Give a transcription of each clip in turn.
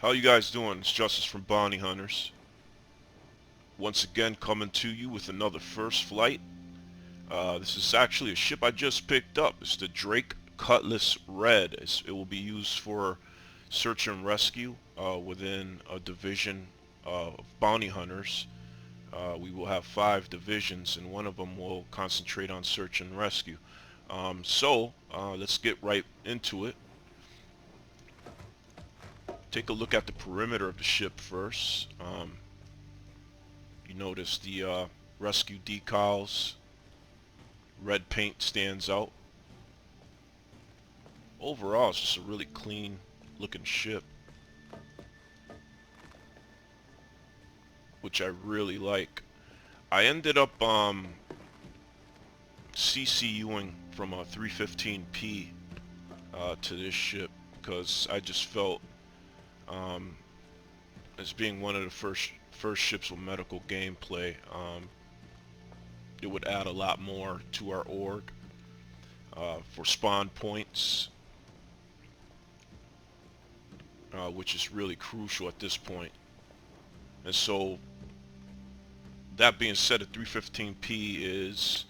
How you guys doing? It's Justice from Bounty Hunters. Once again coming to you with another first flight. This is actually a ship I just picked up. It's the Drake Cutlass Red. It will be used for search and rescue within a division of bounty hunters. We will have 5 divisions and one of them will concentrate on search and rescue. Let's get right into it. Take a look at the perimeter of the ship first. You notice the rescue decals. Red paint stands out. Overall, it's just a really clean looking ship, which I really like. I ended up CCUing from a 315p to this ship because I just felt as being one of the first ships with medical gameplay, it would add a lot more to our org for spawn points, which is really crucial at this point. And so, that being said, a 315p is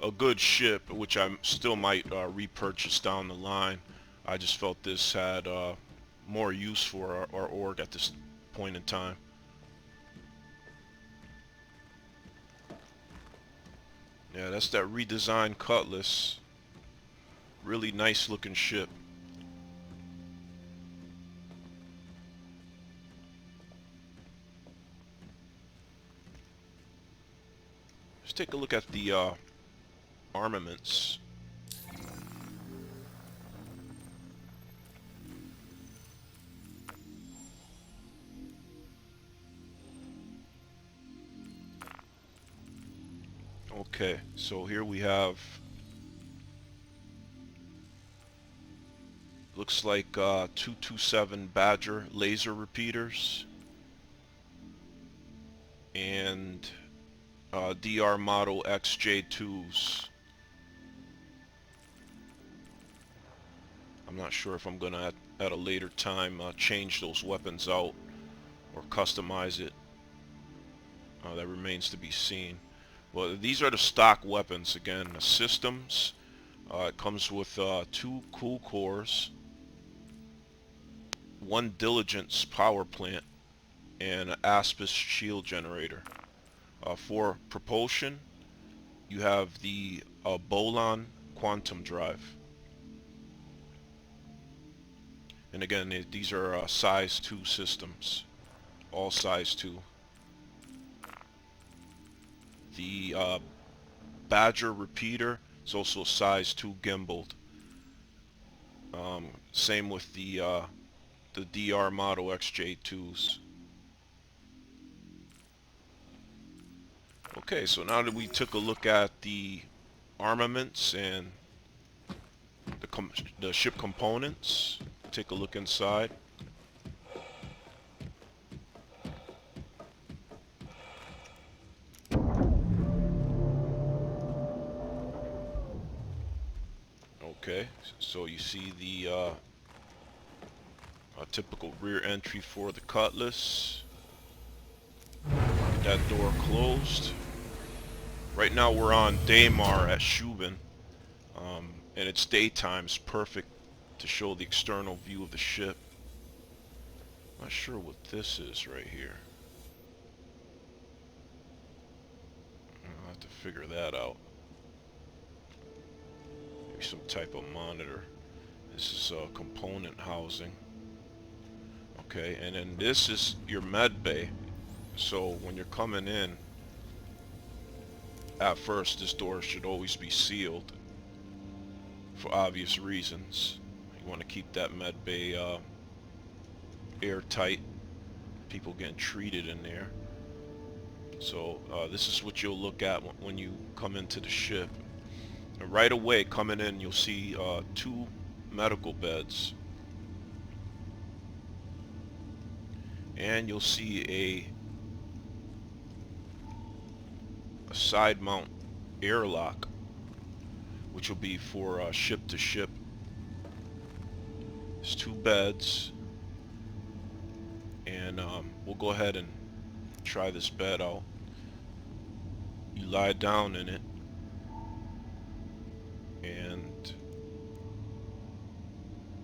a good ship, which I still might repurchase down the line. I just felt this had more use for our org at this point in time. Yeah, that's that redesigned Cutlass. Really nice looking ship. Let's take a look at the armaments. Okay, so here we have, looks like 227 Badger laser repeaters and DR model XJ2s. I'm not sure if I'm gonna at a later time change those weapons out or customize it. That remains to be seen. Well, these are the stock weapons. Again, the systems. It comes with 2 cool cores, 1 diligence power plant, and an Aspis shield generator. For propulsion, you have the Bolon quantum drive. And again, these are size 2 systems, all size 2. The Badger repeater is also size 2 gimbaled. Same with the DR model XJ2s. Okay, so now that we took a look at the armaments and the ship components, take a look inside. Okay, so you see the typical rear entry for the Cutlass. Get that door closed. Right now we're on Daymar at Shubin, and it's daytime. It's perfect to show the external view of the ship. Not sure what this is right here. I'll have to figure that out. Maybe some type of monitor. This is a component housing. Okay, and then this is your med bay. So when you're coming in, at first this door should always be sealed for obvious reasons. You want to keep that med bay airtight. People getting treated in there. So this is what you'll look at when you come into the ship. And right away coming in, you'll see 2 medical beds. And you'll see a side mount airlock, which will be for ship to ship. There's 2 beds. And we'll go ahead and try this bed out. You lie down in it, and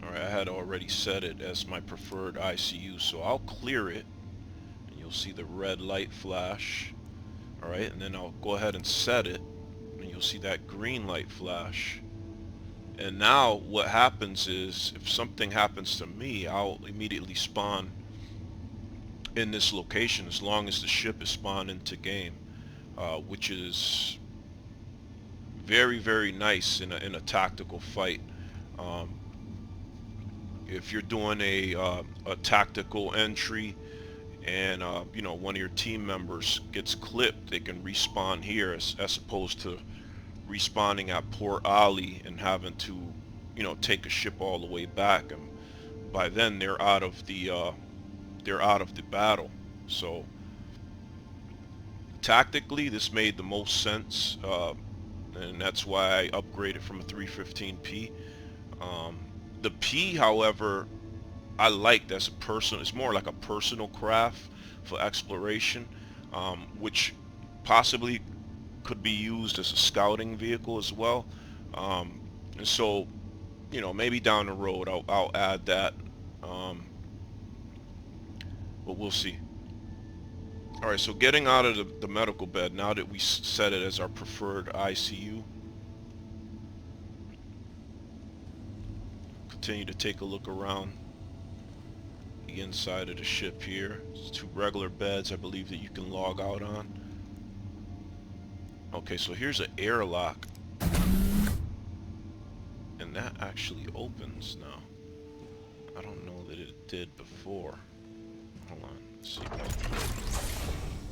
alright, I had already set it as my preferred ICU, so I'll clear it, and you'll see the red light flash. Alright, and then I'll go ahead and set it, and you'll see that green light flash. And now what happens is, if something happens to me, I'll immediately spawn in this location as long as the ship is spawned into game, which is very, very nice in a tactical fight. Um, if you're doing a tactical entry and you know, one of your team members gets clipped, they can respawn here as opposed to respawning at Port Ali and having to, you know, take a ship all the way back, and by then they're out of the battle. So tactically, this made the most sense, and that's why I upgraded from a 315p. The P, however, I like. That's a personal. It's more like a personal craft for exploration, which possibly could be used as a scouting vehicle as well. And so, you know, maybe down the road I'll add that, but we'll see. Alright, so getting out of the medical bed, now that we set it as our preferred ICU, continue to take a look around the inside of the ship here. There's 2 regular beds, I believe, that you can log out on. Okay, so here's an airlock, and that actually opens now. I don't know that it did before. Hold on, let's see.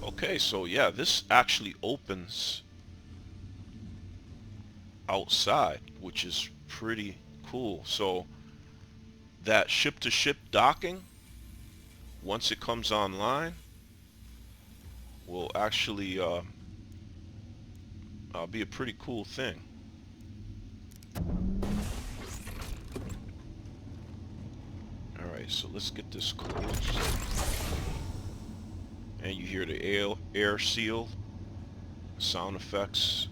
Okay, so yeah, this actually opens outside, which is pretty cool. So that ship-to-ship docking, once it comes online, will actually be a pretty cool thing. Alright, so let's get this closed. And you hear the air seal. Sound effects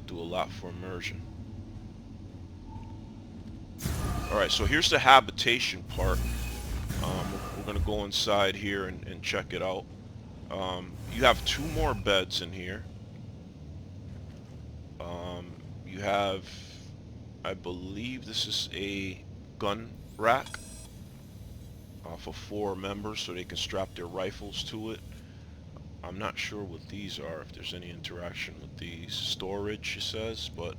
do a lot for immersion. Alright, so here's the habitation part. We're going to go inside here and check it out. You have 2 more beds in here. You have, I believe this is a gun rack for 4 members so they can strap their rifles to it. I'm not sure what these are, if there's any interaction with these. Storage, it says, but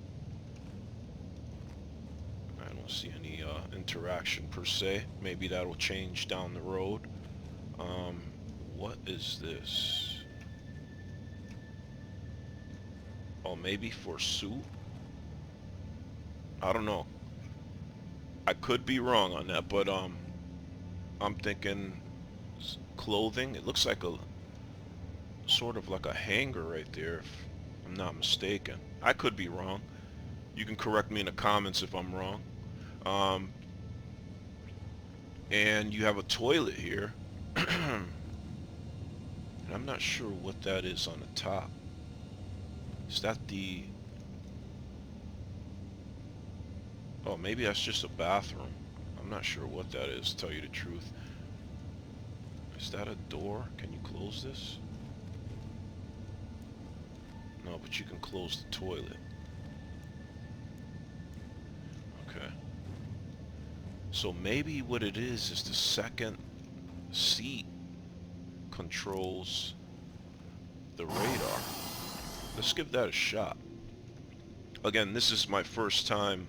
I don't see any interaction per se. Maybe that'll change down the road. What is this? Oh, maybe for suit? I don't know. I could be wrong on that, but I'm thinking clothing. It looks like a sort of like a hanger right there, if I'm not mistaken. I could be wrong. You can correct me in the comments if I'm wrong. And you have a toilet here. And I'm not sure what that is on the top. Is that the... Oh, maybe that's just a bathroom. I'm not sure what that is, to tell you the truth. Is that a door? Can you close this? No, but you can close the toilet. Okay. So maybe what it is the second seat controls the radar. Let's give that a shot. Again, this is my first time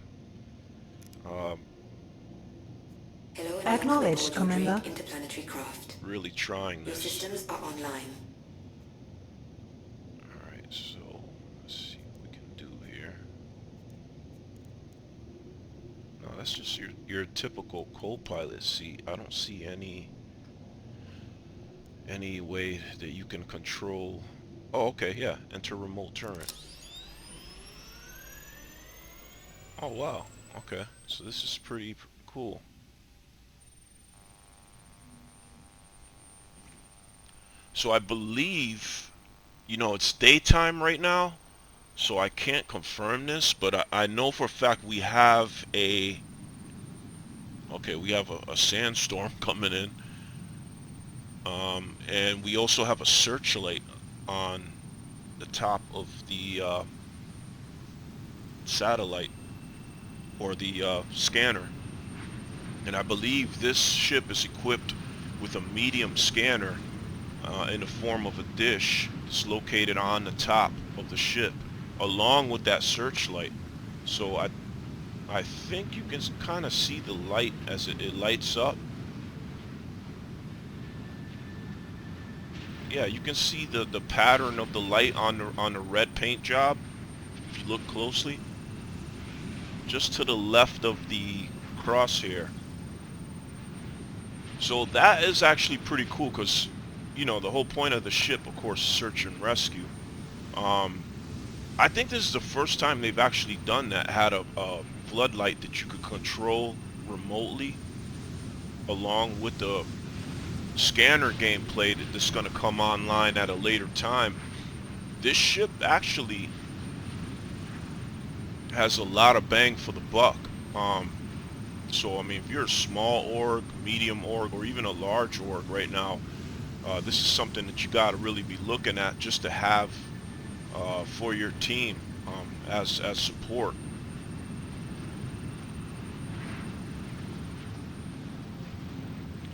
Acknowledged, Commander. Interplanetary craft. really trying Your this. systems are online. Alright, so let's see what we can do here. No, that's just your typical co-pilot seat. I don't see any way that you can control. Oh, okay, yeah, enter remote turret. Oh wow, okay, so this is pretty cool. So I believe, it's daytime right now, so I can't confirm this, but I know for a fact we have a sandstorm coming in, and we also have a searchlight on the top of the satellite, or the scanner. And I believe this ship is equipped with a medium scanner in the form of a dish that's located on the top of the ship, along with that searchlight. So I think you can kind of see the light as it lights up. Yeah, you can see the pattern of the light on the red paint job if you look closely, just to the left of the crosshair. So that is actually pretty cool because, the whole point of the ship, of course, is search and rescue. Um, I think this is the first time they've actually done that, had a floodlight that you could control remotely, along with the scanner gameplay that's going to come online at a later time. This ship actually has a lot of bang for the buck. So, I mean, if you're a small org, medium org, or even a large org right now, this is something that you got to really be looking at just to have for your team as support.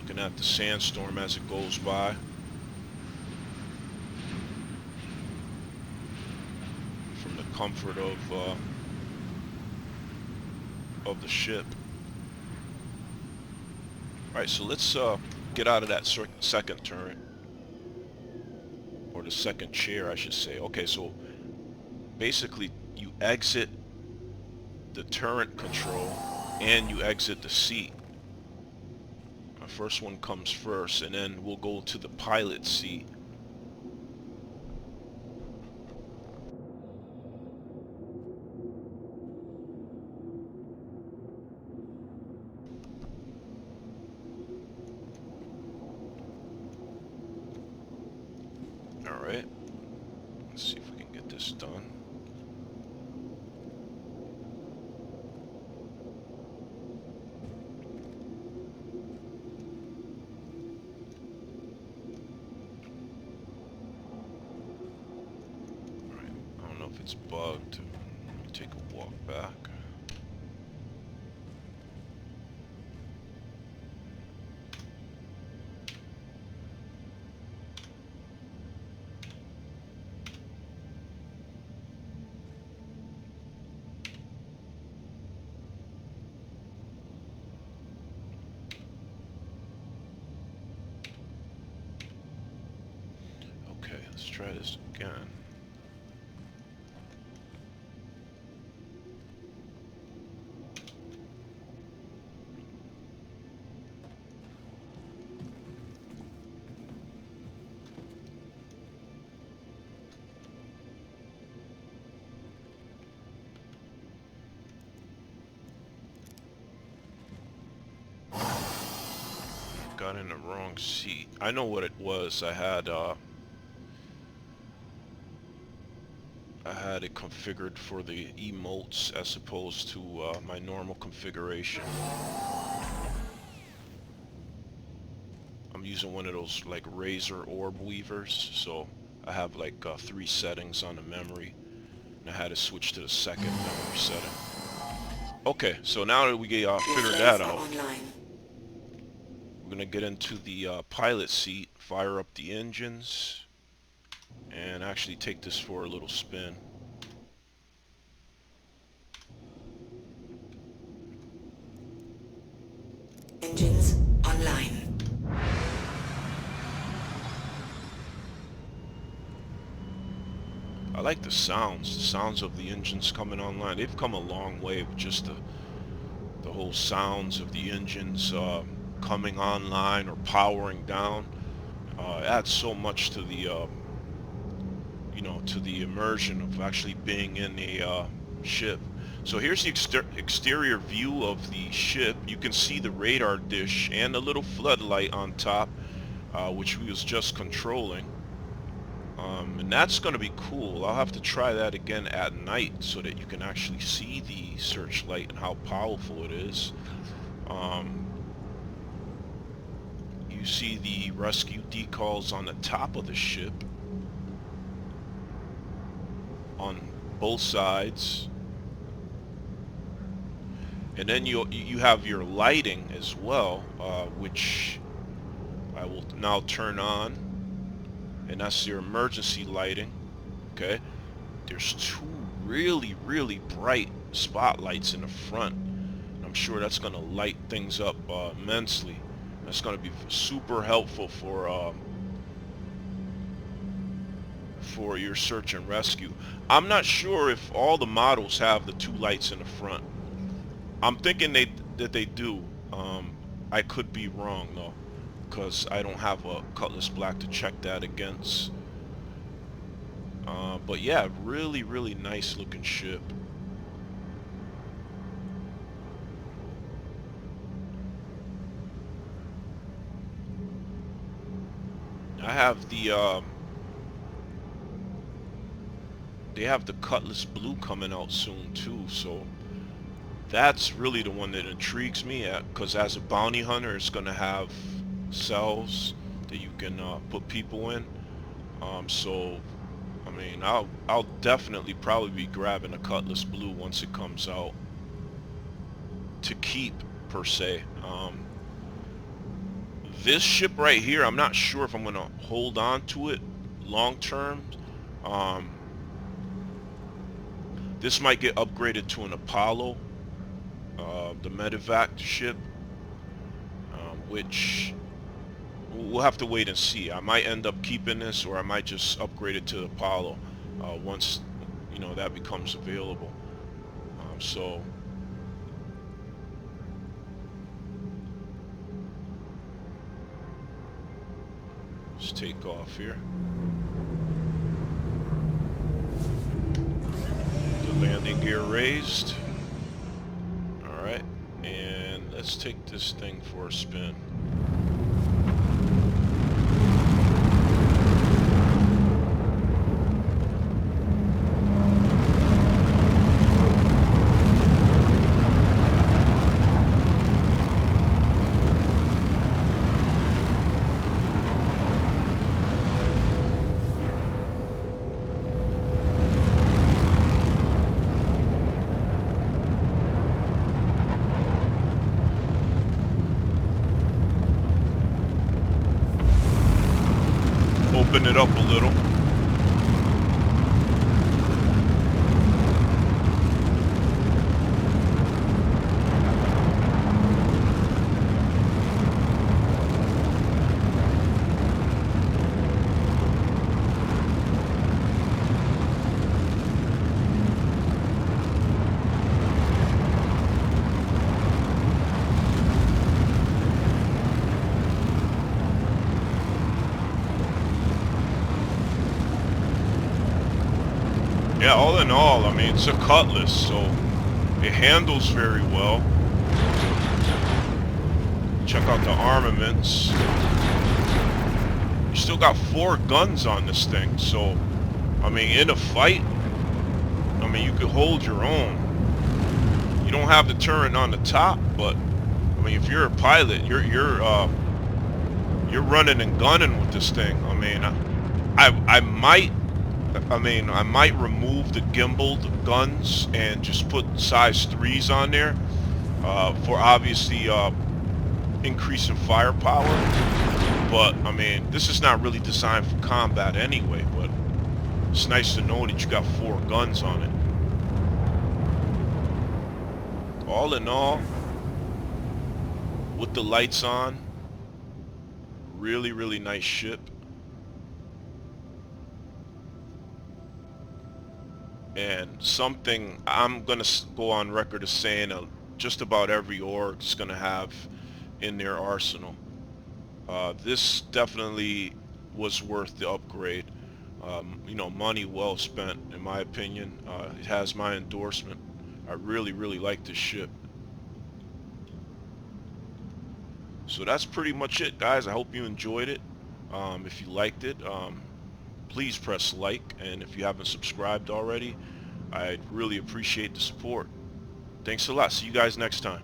Looking at the sandstorm as it goes by. From the comfort of the ship. Alright, so let's get out of that second turret. Or the second chair, I should say. Okay, so basically you exit the turret control and you exit the seat. The first one comes first, and then we'll go to the pilot seat. Alright, let's see if we can get this done. Alright, I don't know if it's bugged. Let me take a walk back. Okay, let's try this again. Got in the wrong seat. I know what it was. I had it configured for the emotes as opposed to my normal configuration. I'm using one of those like Razer orb weavers, so I have like 3 settings on the memory, and I had to switch to the second memory setting. Okay, so now that we figured that out, we're gonna get into the pilot seat, fire up the engines, and actually take this for a little spin. Engines online. I like the sounds of the engines coming online. They've come a long way with just the whole sounds of the engines coming online or powering down. It adds so much to the to the immersion of actually being in a ship. So here's the exterior view of the ship. You can see the radar dish and the little floodlight on top, which we was just controlling. And that's going to be cool. I'll have to try that again at night so that you can actually see the searchlight and how powerful it is. Um, you see the rescue decals on the top of the ship on both sides. And then you have your lighting as well, which I will now turn on. And that's your emergency lighting. Okay, there's two really bright spotlights in the front. I'm sure that's going to light things up immensely. That's going to be super helpful for your search and rescue. I'm not sure if all the models have the two lights in the front. I'm thinking that they do. I could be wrong though, because I don't have a Cutlass Black to check that against. But yeah, really nice looking ship. I have they have the Cutlass Blue coming out soon too, so that's really the one that intrigues me, because as a bounty hunter, it's going to have cells that you can put people in. So, I mean, I'll definitely probably be grabbing a Cutlass Blue once it comes out to keep, per se. This ship right here, I'm not sure if I'm going to hold on to it long term. Um, this might get upgraded to an Apollo, the medevac ship, which we'll have to wait and see. I might end up keeping this, or I might just upgrade it to Apollo once that becomes available. So let's take off here. The landing gear raised. All right, and let's take this thing for a spin. Open it up a little. Yeah, all in all, I mean, it's a Cutlass, so it handles very well. Check out the armaments. You still got 4 guns on this thing, so, I mean, in a fight, I mean, you could hold your own. You don't have the turret on the top, but, I mean, if you're a pilot, you're running and gunning with this thing. I mean, I might remove the gimbaled guns and just put size 3s on there for obviously increasing firepower. But I mean, this is not really designed for combat anyway. But it's nice to know that you got 4 guns on it. All in all, with the lights on, really nice ship. And something I'm going to go on record as saying just about every org is going to have in their arsenal. This definitely was worth the upgrade. Money well spent, in my opinion. It has my endorsement. I really like this ship. So that's pretty much it, guys. I hope you enjoyed it. If you liked it, please press like, and if you haven't subscribed already, I'd really appreciate the support. Thanks a lot. See you guys next time.